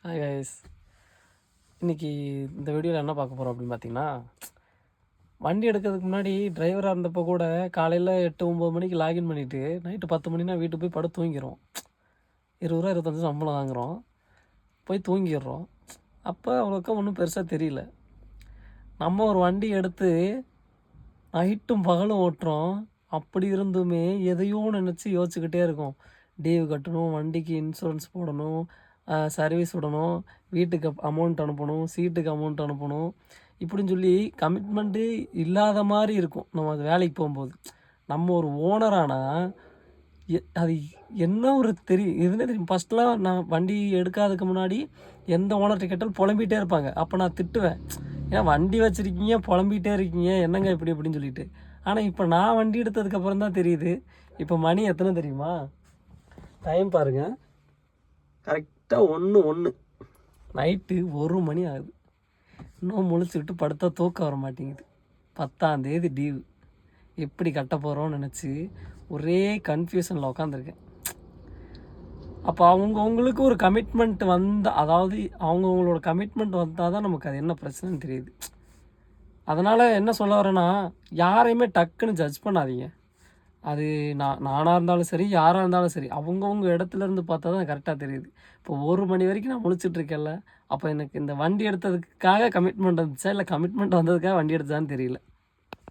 Hi guys. இன்றைக்கி இந்த வீடியோவில் என்ன பார்க்க போகிறோம் அப்படின்னு பார்த்தீங்கன்னா, வண்டி எடுக்கிறதுக்கு முன்னாடி டிரைவராக இருந்தப்போ கூட காலையில் 8-9 மணிக்கு லாகின் பண்ணிவிட்டு நைட்டு 10 மணினா வீட்டுக்கு போய் படுத்து தூங்கிடுறோம். 20 25 சம்பளம் வாங்குகிறோம், போய் தூங்கிடுறோம். அப்போ அவ்வளோக்கா ஒன்றும் பெருசாக தெரியல. நம்ம ஒரு வண்டி எடுத்து நைட்டும் பகலும் ஓட்டுறோம். அப்படி இருந்துமே எதையோ நினச்சி யோசிச்சுக்கிட்டே இருக்கோம். டியூ கட்டணும், வண்டிக்கு இன்சூரன்ஸ் போடணும், சர்வீஸ் விடணும், வீட்டுக்கு அமௌண்ட் அனுப்பணும், சீட்டுக்கு அமௌண்ட் அனுப்பணும், இப்படின்னு சொல்லி கமிட்மெண்ட்டு இல்லாத மாதிரி இருக்கும். நம்ம அது வேலைக்கு போகும்போது நம்ம ஒரு ஓனரானால் அது என்ன ஒரு எதுனே தெரியும். ஃபஸ்ட்லாம் நான் வண்டி எடுக்காததுக்கு முன்னாடி எந்த ஓனர்கிட்ட கேட்டாலும் புலம்பிகிட்டே இருப்பாங்க. அப்போ நான் திட்டுவேன், ஏன்னா வண்டி வச்சுருக்கீங்க புலம்பிகிட்டே இருக்கீங்க என்னங்க இப்படி அப்படின்னு சொல்லிட்டு. ஆனால் இப்போ நான் வண்டி எடுத்ததுக்கப்புறம் தான் தெரியுது. இப்போ மணி எத்தனை தெரியுமா? டைம் பாருங்கள், கரெக்டாக 1 நைட்டு 1 மணி ஆகுது. இன்னும் முழிச்சுக்கிட்டு படுத்தா தூக்கம் வர மாட்டேங்குது. 10ஆம் தேதி டியூ எப்படி கட்ட போகிறோன்னு நினச்சி ஒரே கன்ஃபியூஷனில் உட்காந்துருக்கேன். அப்போ அவங்கவுங்களுக்கு ஒரு கமிட்மெண்ட் வந்தால், அதாவது அவங்கவுங்களோட கமிட்மெண்ட் வந்தால் தான் நமக்கு அது என்ன பிரச்சனைன்னு தெரியுது. அதனால் என்ன சொல்ல வரேன்னா, யாரையுமே டக்குன்னு ஜட்ஜ் பண்ணாதீங்க. அது நானாக இருந்தாலும் சரி, யாராக இருந்தாலும் சரி, அவங்கவுங்க இடத்துலேருந்து பார்த்தா தான் கரெக்டாக தெரியுது. இப்போ 1 மணி வரைக்கும் நான் முழிச்சிட்ருக்கேன்ல, அப்போ எனக்கு இந்த வண்டி எடுத்ததுக்காக கமிட்மெண்ட் வந்துச்சா, இல்லை கமிட்மெண்ட் வந்ததுக்காக வண்டி எடுத்ததான்னு தெரியல.